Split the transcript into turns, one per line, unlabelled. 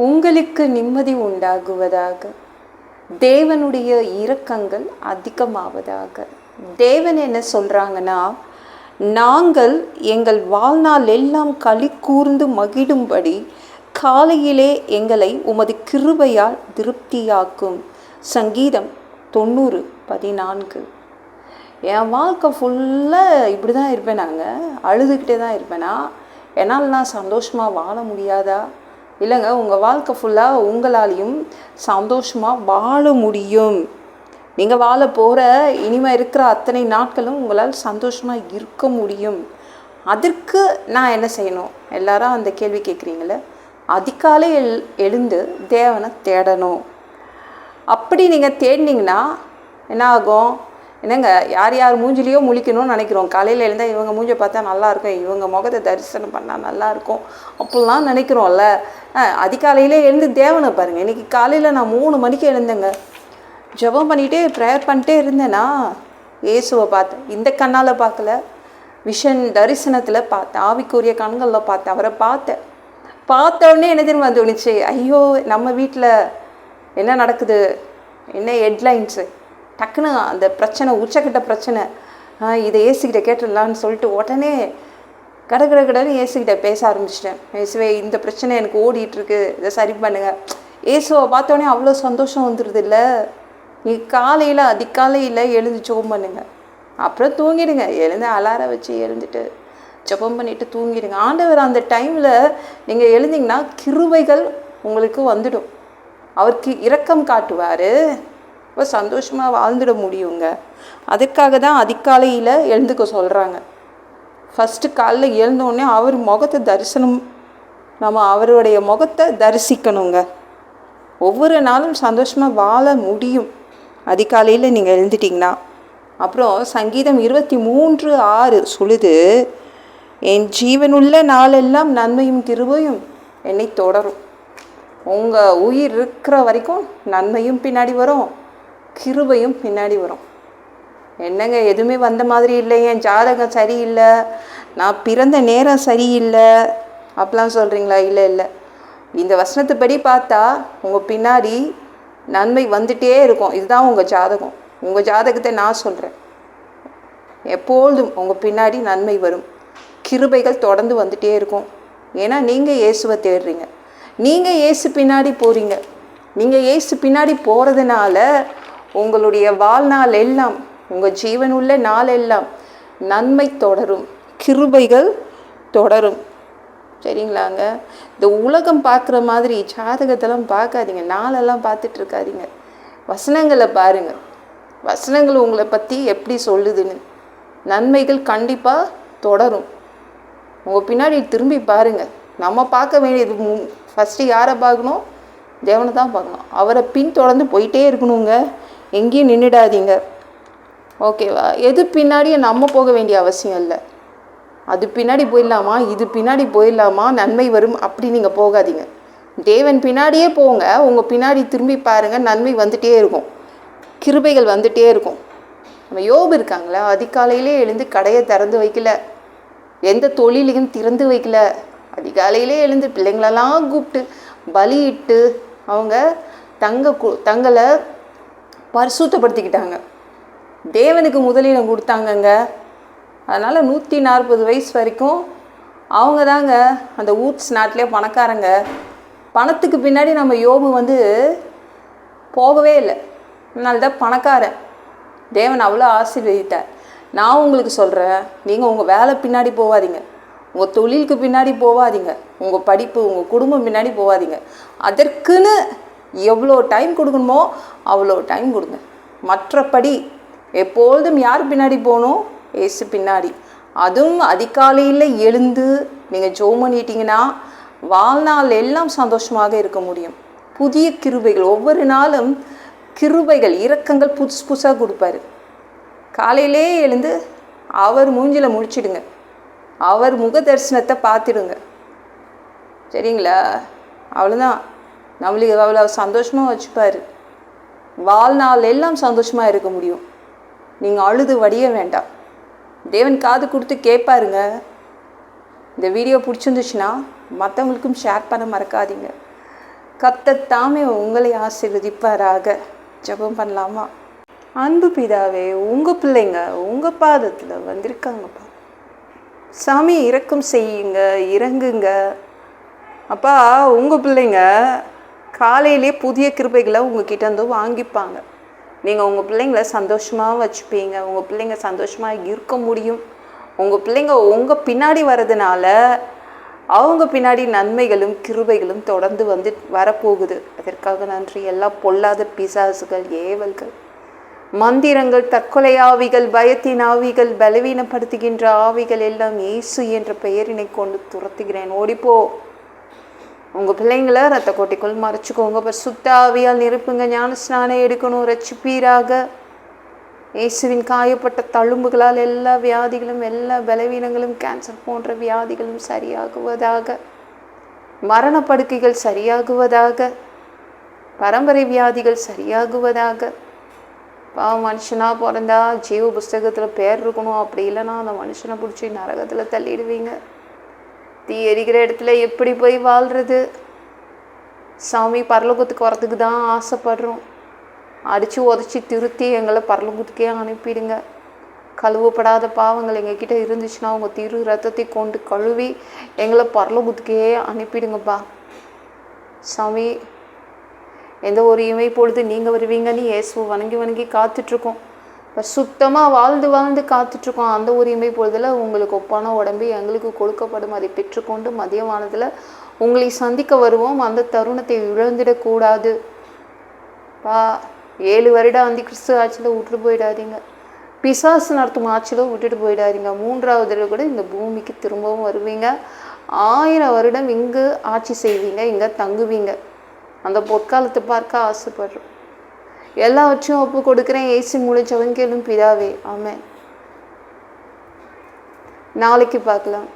உங்களுக்கு நிம்மதி உண்டாகுவதாக. தேவனுடைய இரக்கங்கள் அதிகமாவதாக. தேவன் என்ன சொல்கிறாங்கன்னா, நாங்கள் எங்கள் வாழ்நாள் எல்லாம் களி கூர்ந்து மகிழும்படி காலையிலே எங்களை உமது கிருபையால் திருப்தியாக்கும். சங்கீதம் 90:14. என் வாழ்க்கை ஃபுல்லாக இப்படி தான் இருப்பேன், நாங்கள் அழுதுகிட்டே தான் இருப்பேனா? என்னால் நான் சந்தோஷமாக வாழ முடியாதா? இல்லைங்க, உங்கள் வாழ்க்கை ஃபுல்லாக உங்களாலையும் சந்தோஷமாக வாழ முடியும். நீங்கள் வாழ போகிற இனிமேல் இருக்கிற அத்தனை நாட்களும் உங்களால் சந்தோஷமாக இருக்க முடியும். அதற்கு நான் என்ன செய்யணும்? எல்லாரும் அந்த கேள்வி கேட்குறீங்களே. அதிகாலை எழுந்து தேவனை தேடணும். அப்படி நீங்கள் தேடினீங்கன்னா என்ன ஆகும்? என்னங்க, யார் யார் மூஞ்சிலையோ முழிக்கணும்னு நினைக்கிறோம். காலையில் எழுந்தால் இவங்க மூஞ்சை பார்த்தா நல்லாயிருக்கும், இவங்க முகத்தை தரிசனம் பண்ணால் நல்லாயிருக்கும் அப்படிலாம் நினைக்கிறோம்ல. அதிகாலையிலே எழுந்து தேவனை பாருங்கள். இன்றைக்கி காலையில் நான் 3 மணிக்கு எழுந்தேங்க. ஜெபம் பண்ணிகிட்டே ப்ரேயர் பண்ணிட்டே இருந்தேன்னா இயேசுவை பார்த்தேன். இந்த கண்ணால் பார்க்கல, விஷன் தரிசனத்தில் பார்த்தேன், ஆவிக்குரிய கண்களில் பார்த்தேன், அவரை பார்த்தேன். பார்த்தோடனே என்ன தெரியுமா தோணுச்சு? ஐயோ, நம்ம வீட்டில் என்ன நடக்குது, என்ன ஹெட்லைன்ஸு, டக்குன்னு அந்த பிரச்சனை, உச்சக்கிட்ட பிரச்சனை, இதை ஏசுக்கிட்ட கேட்டுடலான்னு சொல்லிட்டு உடனே கடன்னு ஏசுக்கிட்ட பேச ஆரம்பிச்சிட்டேன். ஏசுவே, இந்த பிரச்சனை எனக்கு ஓடிட்டுருக்கு, இதை சரி பண்ணுங்கள். ஏசுவை பார்த்தோன்னே அவ்வளோ சந்தோஷம் வந்துடுது இல்லை? நீ காலையில் அதிகாலையில் எழுந்து ஜெபம் பண்ணுங்க, அப்புறம் தூங்கிடுங்க. எழுந்து அலாரம் வச்சு எழுந்துட்டு ஜெபம் பண்ணிவிட்டு தூங்கிடுங்க. ஆண்டவர் அந்த டைமில் நீங்கள் எழுந்திங்கன்னா கிருபைகள் உங்களுக்கு வந்துடும். அவருக்கு இரக்கம் காட்டுவார். ரொம்ப சந்தோஷமாக வாழ்ந்துட முடியுங்க. அதுக்காக தான் அதிகாலையில் எழுந்துக்க சொல்கிறாங்க. ஃபஸ்ட்டு காலையில் எழுந்தோடனே அவர் முகத்தை தரிசனம், நம்ம அவருடைய முகத்தை தரிசிக்கணுங்க. ஒவ்வொரு நாளும் சந்தோஷமாக வாழ முடியும் அதிகாலையில் நீங்கள் எழுந்துட்டிங்கன்னா. அப்புறம் சங்கீதம் 23:6 சொல்லுது, என் ஜீவனுள்ள நாளெல்லாம் நன்மையும் கிருபையும் என்னை தொடரும். உங்கள் உயிர் இருக்கிற வரைக்கும் நன்மையும் பின்னாடி வரும், கிருபையும் பின்னாடி வரும். என்னங்க, எதுவுமே வந்த மாதிரி இல்லை, என் ஜாதகம் சரியில்லை, நான் பிறந்த நேரம் சரியில்லை அப்படிலாம் சொல்கிறீங்களா? இல்லை, இந்த வசனத்துப்படி பார்த்தா உங்கள் பின்னாடி நன்மை வந்துகிட்டே இருக்கும். இதுதான் உங்கள் ஜாதகம். உங்கள் ஜாதகத்தை நான் சொல்கிறேன். எப்பொழுதும் உங்கள் பின்னாடி நன்மை வரும், கிருபைகள் தொடர்ந்து வந்துகிட்டே இருக்கும். ஏன்னா நீங்கள் இயேசுவை தேடுறீங்க, நீங்கள் இயேசு பின்னாடி போகிறீங்க. நீங்கள் இயேசு பின்னாடி போகிறதுனால உங்களுடைய வாழ்நாள் எல்லாம், உங்கள் ஜீவன் உள்ள நாள் எல்லாம் நன்மை தொடரும், கிருபைகள் தொடரும். சரிங்களாங்க? இந்த உலகம் பார்க்குற மாதிரி ஜாதகத்தெல்லாம் பார்க்காதீங்க, நாளெல்லாம் பார்த்துட்ருக்காதீங்க. வசனங்களை பாருங்கள். வசனங்கள் உங்களை பற்றி எப்படி சொல்லுதுன்னு. நன்மைகள் கண்டிப்பாக தொடரும். உங்கள் பின்னாடி திரும்பி பாருங்கள். நம்ம பார்க்க வேண்டியது ஃபஸ்ட்டு யாரை பார்க்கணும்? தேவனை தான் பார்க்கணும். அவரை பின்தொடர்ந்து போயிட்டே இருக்கணுங்க. எங்கேயும் நின்றுடாதீங்க. ஓகேவா? எது பின்னாடியும் நம்ம போக வேண்டிய அவசியம் இல்லை. அது பின்னாடி போயிடலாமா, இது பின்னாடி போயிடலாமா, நன்மை வரும் அப்படி நீங்கள் போகாதீங்க. தேவன் பின்னாடியே போங்க. உங்கள் பின்னாடி திரும்பி பாருங்கள், நன்மை வந்துகிட்டே இருக்கும், கிருபைகள் வந்துகிட்டே இருக்கும். நம்ம யோபு இருக்காங்களா, அதிகாலையிலே எழுந்து கடையை திறந்து வைக்கல, எந்த தொழிலையும் திறந்து வைக்கல. அதிகாலையிலே எழுந்து பிள்ளைங்களெல்லாம் கூப்பிட்டு பலியிட்டு அவங்க தங்களை பரிசுத்தப்படுத்திக்கிட்டாங்க. தேவனுக்கு முதலிடம் கொடுத்தாங்கங்க. அதனால் 140 வயசு வரைக்கும் அவங்க தாங்க அந்த ஊட்ஸ் நாட்டிலே பணக்காரங்க. பணத்துக்கு பின்னாடி நம்ம யோபு போகவே இல்லை. அதனால தான் பணக்காரன். தேவன் அவ்வளோ ஆசீர்வதித்தார். நான் உங்களுக்கு சொல்கிறேன், நீங்கள் உங்கள் வேலை பின்னாடி போகாதீங்க, உங்கள் தொழிலுக்கு பின்னாடி போகாதீங்க, உங்கள் படிப்பு, உங்கள் குடும்பம் பின்னாடி போகாதீங்க. அதற்குன்னு எவ்வளோ டைம் கொடுக்கணுமோ அவ்வளோ டைம் கொடுங்க. மற்றபடி எப்பொழுதும் யார் பின்னாடி போகணும்? இயேசு பின்னாடி. அதுவும் அதிகாலையில் எழுந்து நீங்கள் ஜெபம் பண்ணிட்டீங்கன்னா வாழ்நாள் எல்லாம் சந்தோஷமாக இருக்க முடியும். புதிய கிருபைகள், ஒவ்வொரு நாளும் கிருபைகள், இரக்கங்கள் புதுசாக கொடுப்பாரு. காலையிலே எழுந்து அவர் மூஞ்சில் முழிச்சிடுங்க, அவர் முக தரிசனத்தை பார்த்துடுங்க. சரிங்களா? அவ்வளோதான். நம்மளுக்கு அவ்வளோ சந்தோஷமாக வச்சுப்பார். வாழ்நாள் எல்லாம் சந்தோஷமாக இருக்க முடியும். நீங்கள் அழுது வடிய வேண்டாம். தேவன் காது கொடுத்து கேட்பாருங்க. இந்த வீடியோ பிடிச்சிருந்துச்சுன்னா மற்றவங்களுக்கும் ஷேர் பண்ண மறக்காதீங்க. கர்த்தர் தாமே உங்களை ஆசீர்வதிப்பாராக. ஜெபம் பண்ணலாமா? அன்பு பிதாவே, உங்கள் பிள்ளைங்க உங்கள் பாதத்தில் வந்திருக்காங்கப்பா. சாமி இரக்கம் செய்யுங்க, இறங்குங்க. அப்பா, உங்கள் பிள்ளைங்க காலையிலே புதிய கிருபைகளை உங்ககிட்ட இருந்து வாங்கிப்பாங்க. நீங்கள் உங்கள் பிள்ளைங்கள சந்தோஷமாக வச்சுப்பீங்க. உங்கள் பிள்ளைங்க சந்தோஷமாக இருக்க முடியும். உங்கள் பிள்ளைங்க உங்கள் பின்னாடி வர்றதுனால அவங்க பின்னாடி நன்மைகளும் கிருபைகளும் தொடர்ந்து வரப்போகுது. அதற்காக நன்றி. எல்லா பொல்லாத பிசாசுகள், ஏவல்கள், மந்திரங்கள், தற்கொலை ஆவிகள், பயத்தின் ஆவிகள், பலவீனப்படுத்துகின்ற ஆவிகள் எல்லாம் இயேசு என்ற பெயரினை கொண்டு துரத்துகிறேன். ஓடிப்போ. உங்கள் பிள்ளைங்கள ரத்த கோட்டைக்குள் மறைச்சிக்கோங்க. பரிசுத்த ஆவியால் நிரப்புங்க. ஞான ஸ்நானம் எடுக்கணும். ரட்சிப்பீராக. இயேசுவின் காயப்பட்ட தழும்புகளால் எல்லா வியாதிகளும், எல்லா பலவீனங்களும், கேன்சர் போன்ற வியாதிகளும் சரியாகுவதாக. மரணப்படுக்கைகள் சரியாகுவதாக. பரம்பரை வியாதிகள் சரியாகுவதாக. மனுஷனாக பிறந்தா ஜீவ புஸ்தகத்தில் பேர் இருக்கணும். அப்படி இல்லைன்னா அந்த மனுஷனை பிடிச்சி நரகத்தில் தள்ளிடுவீங்க. தீ எரிக்கிற இடத்துல எப்படி போய் வாழ்கிறது? சாமி, பரலோகத்துக்கு வரத்துக்கு தான் ஆசைப்படுறோம். அடித்து உதச்சி திருத்தி எங்களை பரலோகத்துக்கே அனுப்பிடுங்க. கழுவப்படாத பாவங்கள் எங்ககிட்ட இருந்துச்சுன்னா உங்கள் திரு ரத்தத்தை கொண்டு கழுவி எங்களை பரலோகத்துக்கே அனுப்பிடுங்கப்பா. சாமி, எந்த ஒரு இமை பொழுது நீங்கள் வருவீங்கன்னு இயேசுவை வணங்கி வணங்கி காத்துட்ருக்கோம். இப்போ சுத்தமாக வாழ்ந்து காத்துட்ருக்கோம். அந்த ஒரு இமை பொழுதில் உங்களுக்கு ஒப்பான உடம்பு எங்களுக்கு கொடுக்கப்படும். அதை பெற்றுக்கொண்டு மதியமானதில் உங்களை சந்திக்க வருவோம். அந்த தருணத்தை இழந்துடக்கூடாது. 7 வருடம் அந்த கிறிஸ்து ஆட்சியில் விட்டுட்டு போயிடாதீங்க. பிசாசு நடத்தும் ஆட்சியில் விட்டுட்டு போயிடாதீங்க. 3வது தடவை கூட இந்த பூமிக்கு திரும்பவும் வருவீங்க. 1000 வருடம் இங்கு ஆட்சி செய்வீங்க, இங்கே தங்குவீங்க. அந்த பொற்காலத்தை பார்க்க ஆசைப்படுறோம். எல்லாவற்றையும் ஒப்பு கொடுக்குறேன். ஏசி மூலம் ஜெபம் கேளும் பிதாவே. ஆமென். நாளைக்கு பார்க்கலாம்.